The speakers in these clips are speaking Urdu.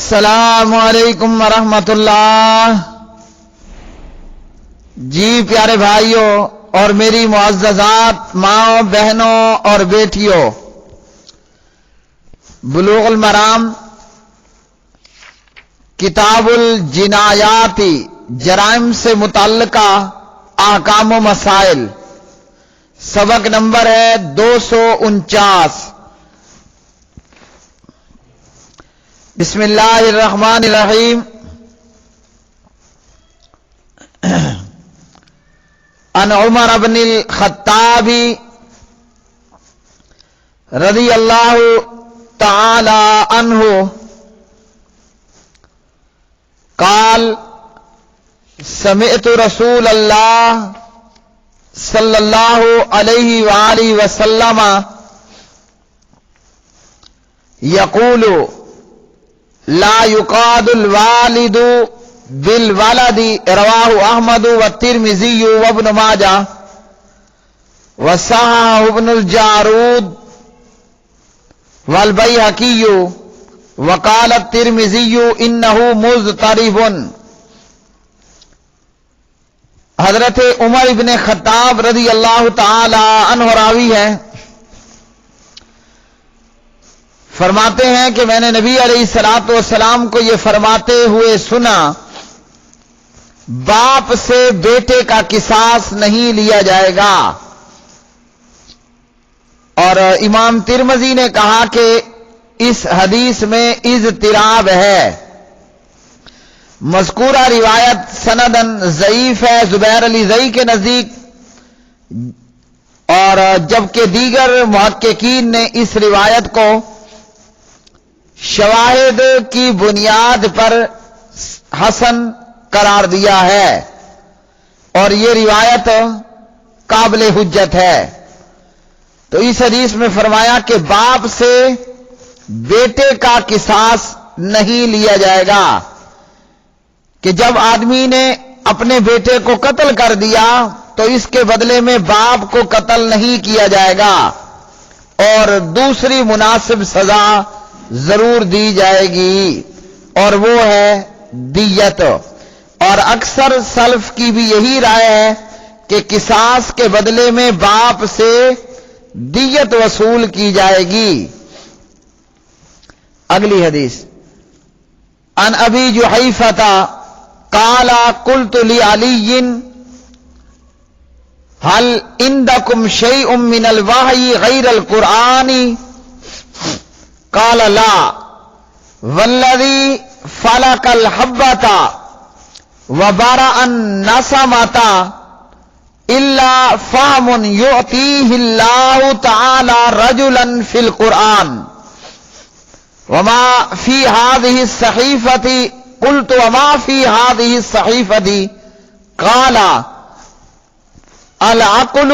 السلام علیکم ورحمۃ اللہ۔ جی پیارے بھائیوں اور میری معززات ماؤں بہنوں اور بیٹیوں، بلوغ المرام کتاب الجنایاتی جرائم سے متعلقہ احکام و مسائل، سبق نمبر ہے 249۔ بسم اللہ الرحمن الرحیم۔ عن عمر بن الخطاب رضی اللہ تعالی عنہ قال سمعت رسول اللہ صلی اللہ علیہ وآلہ وسلم یقول لا يقاد الوالد بالولد، رواه احمد والترمذی وابن ماجہ وصححہ ابن الجارود والبیہقی وقال الترمذی انہ مضطرب۔ حضرت عمر ابن خطاب رضی اللہ تعالی عنہ راوی ہے، فرماتے ہیں کہ میں نے نبی علیہ الصلوۃ والسلام کو یہ فرماتے ہوئے سنا، باپ سے بیٹے کا قصاص نہیں لیا جائے گا۔ اور امام ترمذی نے کہا کہ اس حدیث میں اضطراب ہے، مذکورہ روایت سندن ضعیف ہے زبیر علی زئی کے نزدیک، اور جبکہ دیگر محققین نے اس روایت کو شواہد کی بنیاد پر حسن قرار دیا ہے، اور یہ روایت قابل حجت ہے۔ تو اس حدیث میں فرمایا کہ باپ سے بیٹے کا قصاص نہیں لیا جائے گا، کہ جب آدمی نے اپنے بیٹے کو قتل کر دیا تو اس کے بدلے میں باپ کو قتل نہیں کیا جائے گا، اور دوسری مناسب سزا ضرور دی جائے گی، اور وہ ہے دیت۔ اور اکثر سلف کی بھی یہی رائے ہے کہ قصاص کے بدلے میں باپ سے دیت وصول کی جائے گی۔ اگلی حدیث عن ابی جحیفہ قال قلت لعلی هل عندكم شيء من الوحي غير القرآن؟ قال لا والذي فلق الحبة وبرأ النسمة إلا فهم يعطيه الله تعالى رجلا في القرآن وما في هذه الصحيفة قلت وما في هذه الصحيفة قال العقل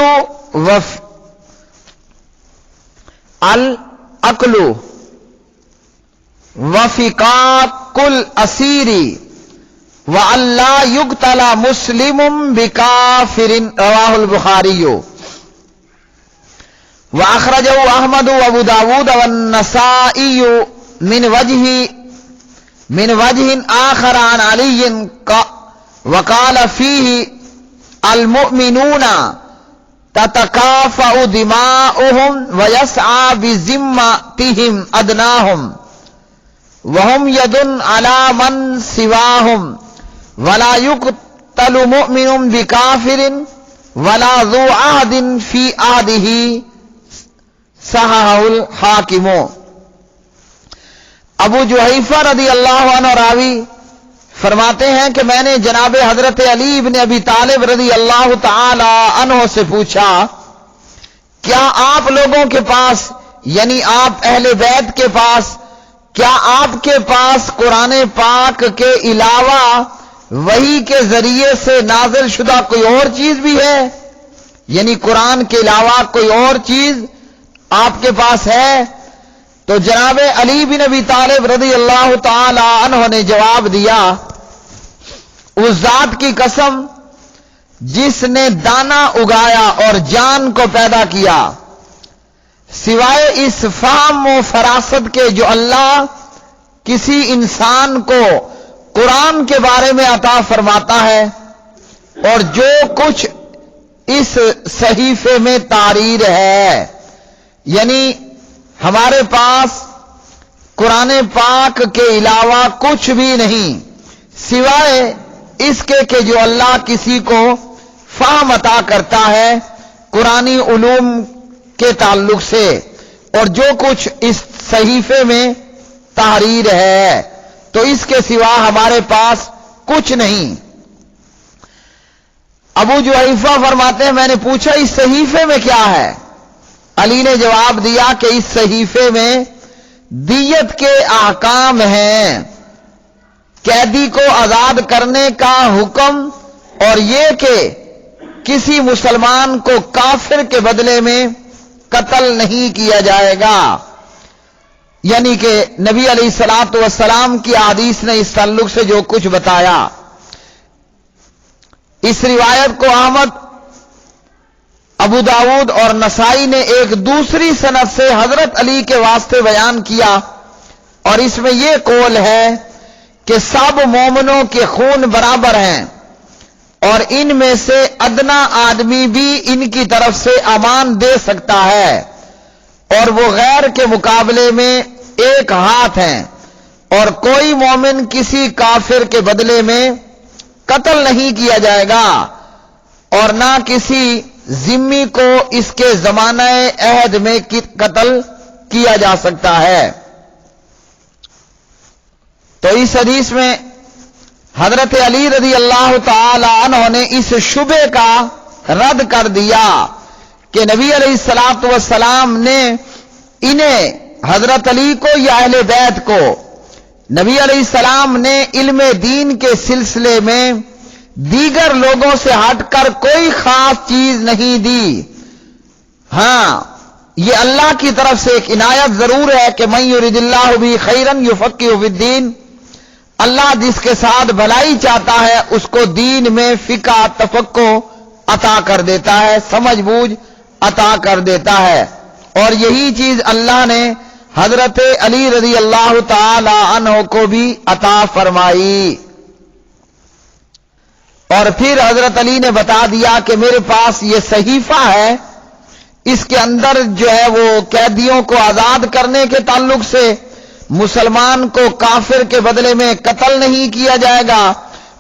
وفقاق الاسیر وَأَلَّا يُقْتَلَ مُسْلِمٌ بِكَافِرٍ، رواہ البخاری وَأَخْرَجَهُ أَحْمَدُ وَأَبُو داود وَالنَّسَائِيُّ من وجه آخر عن علی وقال فيه المؤمنون تتكافأ دماؤهم ويسعى بذمتهم أدناهم وهم يد على من سواهم ولا يقتل مؤمن بكافر ولا ذو عهد في عهده، صححہ الحاکم۔ ابو جحیفہ رضی اللہ عنہ راوی فرماتے ہیں کہ میں نے جناب حضرت علی بن ابی طالب رضی اللہ تعالی عنہ سے پوچھا، کیا آپ لوگوں کے پاس، یعنی آپ اہل بیت کے پاس، کیا آپ کے پاس قرآن پاک کے علاوہ وحی کے ذریعے سے نازل شدہ کوئی اور چیز بھی ہے؟ یعنی قرآن کے علاوہ کوئی اور چیز آپ کے پاس ہے؟ تو جناب علی بن ابی طالب رضی اللہ تعالی عنہ نے جواب دیا، اس ذات کی قسم جس نے دانا اگایا اور جان کو پیدا کیا، سوائے اس فہم و فراست کے جو اللہ کسی انسان کو قرآن کے بارے میں عطا فرماتا ہے اور جو کچھ اس صحیفے میں تحریر ہے، یعنی ہمارے پاس قرآن پاک کے علاوہ کچھ بھی نہیں سوائے اس کے کہ جو اللہ کسی کو فہم عطا کرتا ہے قرآنی علوم کے تعلق سے، اور جو کچھ اس صحیفے میں تحریر ہے، تو اس کے سوا ہمارے پاس کچھ نہیں۔ ابو جحیفہ فرماتے ہیں میں نے پوچھا اس صحیفے میں کیا ہے؟ علی نے جواب دیا کہ اس صحیفے میں دیت کے احکام ہیں، قیدی کو آزاد کرنے کا حکم، اور یہ کہ کسی مسلمان کو کافر کے بدلے میں قتل نہیں کیا جائے گا، یعنی کہ نبی علیہ الصلوۃ والسلام کی حدیث نے اس تعلق سے جو کچھ بتایا۔ اس روایت کو احمد، ابو داؤد اور نسائی نے ایک دوسری سند سے حضرت علی کے واسطے بیان کیا، اور اس میں یہ قول ہے کہ سب مومنوں کے خون برابر ہیں، اور ان میں سے ادنا آدمی بھی ان کی طرف سے امان دے سکتا ہے، اور وہ غیر کے مقابلے میں ایک ہاتھ ہیں، اور کوئی مومن کسی کافر کے بدلے میں قتل نہیں کیا جائے گا، اور نہ کسی ذمی کو اس کے زمانہ عہد میں قتل کیا جا سکتا ہے۔ تو اس حدیث میں حضرت علی رضی اللہ تعالی عنہ نے اس شبہ کا رد کر دیا کہ نبی علیہ الصلوۃ والسلام نے انہیں، حضرت علی کو یا اہل بیت کو، نبی علیہ السلام نے علم دین کے سلسلے میں دیگر لوگوں سے ہٹ کر کوئی خاص چیز نہیں دی۔ ہاں، یہ اللہ کی طرف سے ایک عنایت ضرور ہے کہ من یرید اللہ بہ خیرا یفقہہ فی الدین، اللہ جس کے ساتھ بھلائی چاہتا ہے اس کو دین میں فقہ تفقہ عطا کر دیتا ہے، سمجھ بوجھ عطا کر دیتا ہے، اور یہی چیز اللہ نے حضرت علی رضی اللہ تعالی عنہ کو بھی عطا فرمائی۔ اور پھر حضرت علی نے بتا دیا کہ میرے پاس یہ صحیفہ ہے، اس کے اندر جو ہے وہ قیدیوں کو آزاد کرنے کے تعلق سے مسلمان کو کافر کے بدلے میں قتل نہیں کیا جائے گا،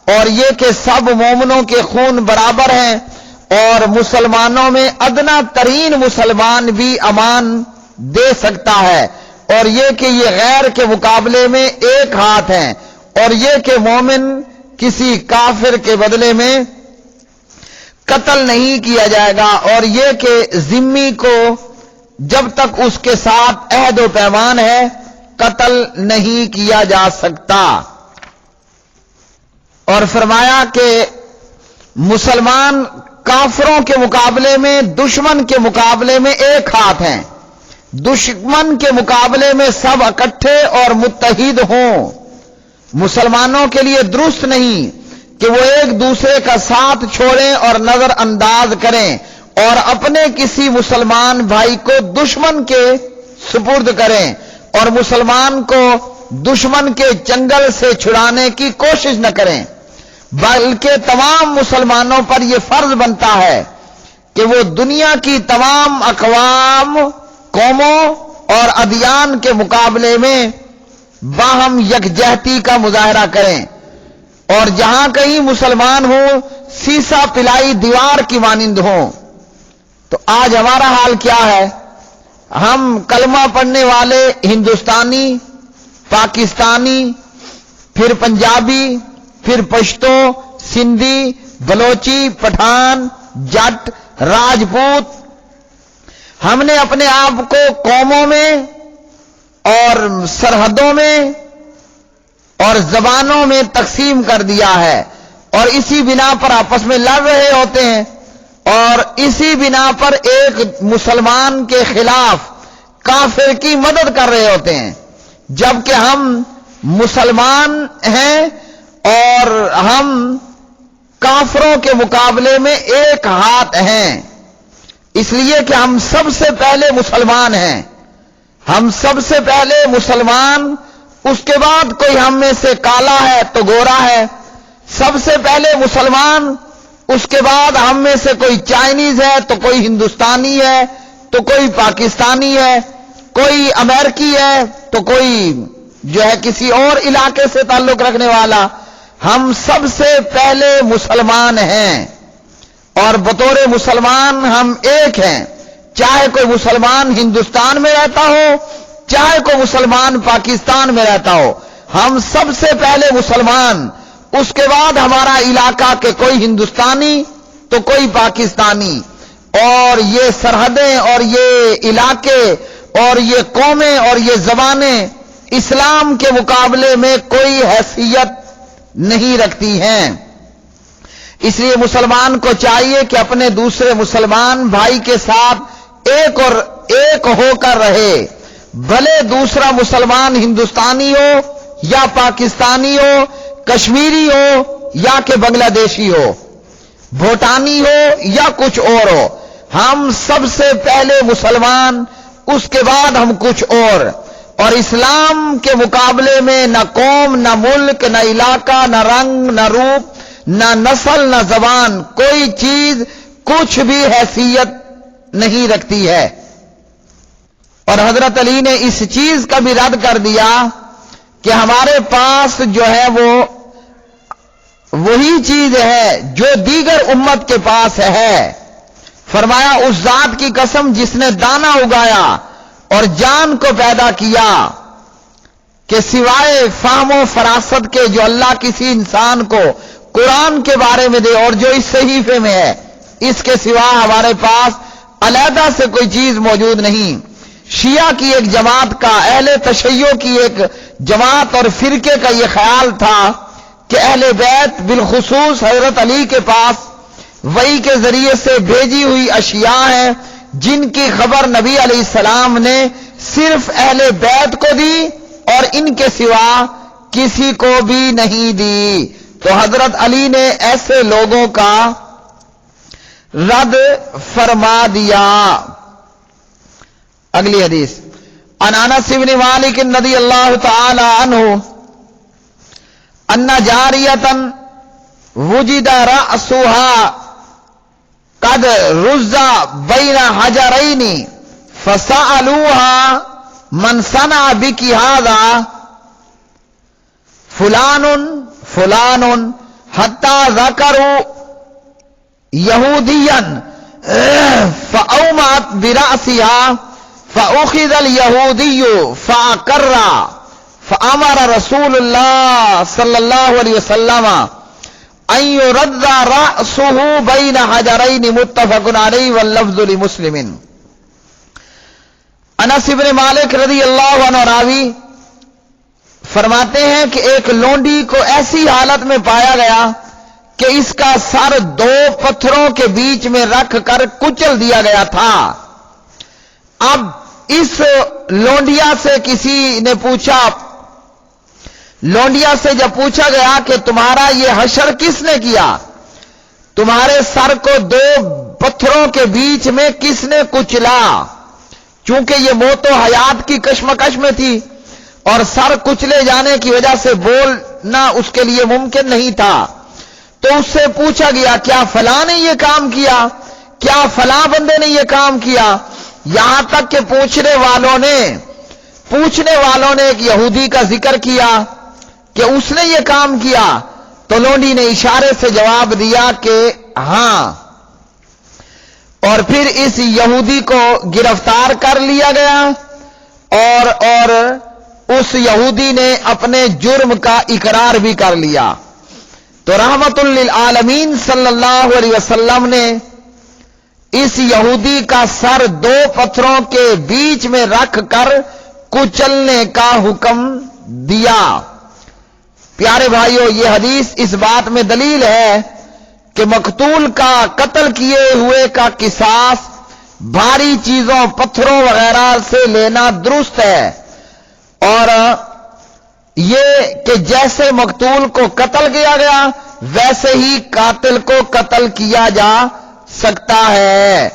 اور یہ کہ سب مومنوں کے خون برابر ہیں، اور مسلمانوں میں ادنا ترین مسلمان بھی امان دے سکتا ہے، اور یہ کہ یہ غیر کے مقابلے میں ایک ہاتھ ہیں، اور یہ کہ مومن کسی کافر کے بدلے میں قتل نہیں کیا جائے گا، اور یہ کہ ذمی کو جب تک اس کے ساتھ عہد و پیمان ہے قتل نہیں کیا جا سکتا۔ اور فرمایا کہ مسلمان کافروں کے مقابلے میں، دشمن کے مقابلے میں ایک ہاتھ ہیں، دشمن کے مقابلے میں سب اکٹھے اور متحد ہوں۔ مسلمانوں کے لیے درست نہیں کہ وہ ایک دوسرے کا ساتھ چھوڑیں اور نظر انداز کریں اور اپنے کسی مسلمان بھائی کو دشمن کے سپرد کریں اور مسلمان کو دشمن کے چنگل سے چھڑانے کی کوشش نہ کریں، بلکہ تمام مسلمانوں پر یہ فرض بنتا ہے کہ وہ دنیا کی تمام اقوام، قوموں اور ادیان کے مقابلے میں باہم یکجہتی کا مظاہرہ کریں، اور جہاں کہیں مسلمان ہوں سیسا پلائی دیوار کی مانند ہوں۔ تو آج ہمارا حال کیا ہے؟ ہم کلمہ پڑھنے والے ہندوستانی، پاکستانی، پھر پنجابی، پھر پشتو، سندھی، بلوچی، پٹھان، جٹ، راجپوت، ہم نے اپنے آپ کو قوموں میں اور سرحدوں میں اور زبانوں میں تقسیم کر دیا ہے، اور اسی بنا پر آپس میں لڑ رہے ہوتے ہیں، اور اسی بنا پر ایک مسلمان کے خلاف کافر کی مدد کر رہے ہوتے ہیں، جبکہ ہم مسلمان ہیں اور ہم کافروں کے مقابلے میں ایک ہاتھ ہیں، اس لیے کہ ہم سب سے پہلے مسلمان ہیں۔ ہم سب سے پہلے مسلمان اس کے بعد کوئی ہم میں سے کالا ہے تو گورا ہے، سب سے پہلے مسلمان، اس کے بعد ہم میں سے کوئی چائنیز ہے تو کوئی ہندوستانی ہے تو کوئی پاکستانی ہے، کوئی امریکی ہے تو کوئی جو ہے کسی اور علاقے سے تعلق رکھنے والا، ہم سب سے پہلے مسلمان ہیں، اور بطور مسلمان ہم ایک ہیں، چاہے کوئی مسلمان ہندوستان میں رہتا ہو، چاہے کوئی مسلمان پاکستان میں رہتا ہو، ہم سب سے پہلے مسلمان، اس کے بعد ہمارا علاقہ کے کوئی ہندوستانی تو کوئی پاکستانی، اور یہ سرحدیں اور یہ علاقے اور یہ قومیں اور یہ زبانیں اسلام کے مقابلے میں کوئی حیثیت نہیں رکھتی ہیں۔ اس لیے مسلمان کو چاہیے کہ اپنے دوسرے مسلمان بھائی کے ساتھ ایک ہو کر رہے، بھلے دوسرا مسلمان ہندوستانی ہو یا پاکستانی ہو، کشمیری ہو یا کہ بنگلہ دیشی ہو، بھوٹانی ہو یا کچھ اور ہو، ہم سب سے پہلے مسلمان، اس کے بعد ہم کچھ اور اسلام کے مقابلے میں نہ قوم، نہ ملک، نہ علاقہ، نہ رنگ، نہ روپ، نہ نسل، نہ زبان، کوئی چیز کچھ بھی حیثیت نہیں رکھتی ہے۔ اور حضرت علی نے اس چیز کا بھی رد کر دیا کہ ہمارے پاس جو ہے وہ وہی چیز ہے جو دیگر امت کے پاس ہے۔ فرمایا اس ذات کی قسم جس نے دانہ اگایا اور جان کو پیدا کیا کہ سوائے فہم و فراست کے جو اللہ کسی انسان کو قرآن کے بارے میں دے اور جو اس صحیفے میں ہے، اس کے سوا ہمارے پاس علیحدہ سے کوئی چیز موجود نہیں۔ شیعہ کی ایک جماعت کا، اہل تشیع کی ایک جماعت اور فرقے کا یہ خیال تھا کہ اہل بیت بالخصوص حضرت علی کے پاس وحی کے ذریعے سے بھیجی ہوئی اشیاء ہیں جن کی خبر نبی علیہ السلام نے صرف اہل بیت کو دی اور ان کے سوا کسی کو بھی نہیں دی۔ تو حضرت علی نے ایسے لوگوں کا رد فرما دیا۔ اگلی حدیث، عن انس بن مالک رضی اللہ تعالی عنہ ان جاریۃ وجد رأسها قد رز بین حجرین فسألوها من صنع بک هذا فلان حتی ذکروا یہودیا فأومأت برأسها فأخذ اليہودی فأقر فأمر رسول اللہ صلی اللہ علیہ وسلم ان يرد رأسه بین حجرین متفق علیہ واللفظ لمسلم۔ انس بن مالک رضی اللہ عنہ راوی فرماتے ہیں کہ ایک لونڈی کو ایسی حالت میں پایا گیا کہ اس کا سر دو پتھروں کے بیچ میں رکھ کر کچل دیا گیا تھا۔ اب اس لونڈیا سے کسی نے پوچھا، لونڈیا سے جب پوچھا گیا کہ تمہارا یہ حشر کس نے کیا، تمہارے سر کو دو پتھروں کے بیچ میں کس نے کچلا؟ چونکہ یہ موت و حیات کی کشمکش میں تھی اور سر کچلے جانے کی وجہ سے بولنا اس کے لیے ممکن نہیں تھا، تو اس سے پوچھا گیا کیا فلاں نے یہ کام کیا، کیا فلاں بندے نے یہ کام کیا، یہاں تک کہ پوچھنے والوں نے ایک یہودی کا ذکر کیا کہ اس نے یہ کام کیا، تو لونڈی نے اشارے سے جواب دیا کہ ہاں، اور پھر اس یہودی کو گرفتار کر لیا گیا اور اس یہودی نے اپنے جرم کا اقرار بھی کر لیا۔ تو رحمت للعالمین صلی اللہ علیہ وسلم نے اس یہودی کا سر دو پتھروں کے بیچ میں رکھ کر کچلنے کا حکم دیا۔ پیارے بھائیو، یہ حدیث اس بات میں دلیل ہے کہ مقتول کا، قتل کیے ہوئے کا قصاص بھاری چیزوں، پتھروں وغیرہ سے لینا درست ہے، اور یہ کہ جیسے مقتول کو قتل کیا گیا ویسے ہی قاتل کو قتل کیا جا سکتا ہے،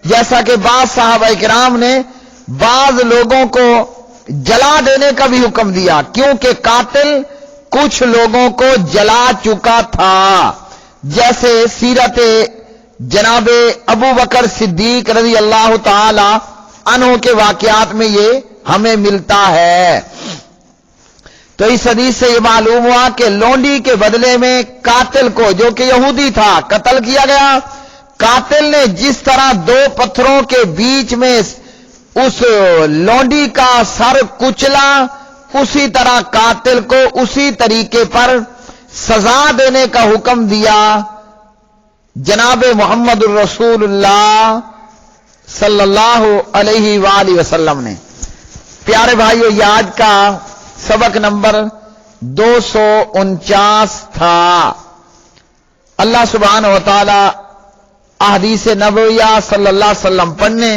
جیسا کہ بعض صحابہ کرام نے بعض لوگوں کو جلا دینے کا بھی حکم دیا، کیونکہ قاتل کچھ لوگوں کو جلا چکا تھا، جیسے سیرت جناب ابو بکر صدیق رضی اللہ تعالی عنہ کے واقعات میں یہ ہمیں ملتا ہے۔ تو اس حدیث سے یہ معلوم ہوا کہ لونڈی کے بدلے میں قاتل کو، جو کہ یہودی تھا، قتل کیا گیا۔ قاتل نے جس طرح دو پتھروں کے بیچ میں اس لونڈی کا سر کچلا، اسی طرح قاتل کو اسی طریقے پر سزا دینے کا حکم دیا جناب محمد الرسول اللہ صلی اللہ علیہ وآلہ وسلم نے۔ پیارے بھائیو، یہ آج کا سبق نمبر 249 تھا۔ اللہ سبحانہ و تعالی احادیث نبویہ صلی اللہ علیہ وسلم پڑھنے،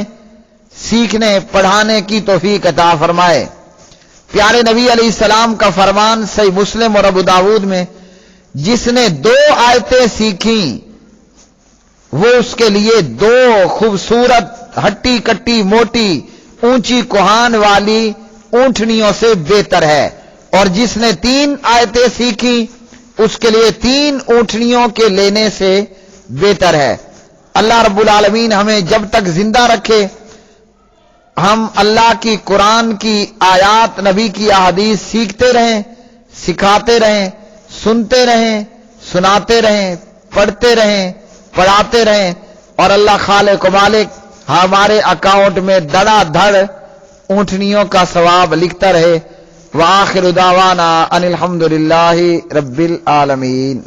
سیکھنے، پڑھانے کی توفیق عطا فرمائے۔ پیارے نبی علیہ السلام کا فرمان صحیح مسلم اور ابو داؤد میں، جس نے 2 آیتیں سیکھیں وہ اس کے لیے 2 خوبصورت ہٹی کٹی موٹی اونچی کوہان والی اونٹنیوں سے بہتر ہے، اور جس نے 3 آیتیں سیکھی اس کے لیے 3 اونٹنیوں کے لینے سے بہتر ہے۔ اللہ رب العالمین ہمیں جب تک زندہ رکھے ہم اللہ کی قرآن کی آیات، نبی کی احادیث سیکھتے رہیں، سکھاتے رہیں، سنتے رہیں، سناتے رہیں، پڑھتے رہیں، پڑھاتے رہیں، اور اللہ خالق و مالک ہمارے اکاؤنٹ میں دڑا دھڑ اونٹنیوں کا ثواب لکھتا رہے۔ وآخر دعوانا ان الحمدللہ رب العالمین۔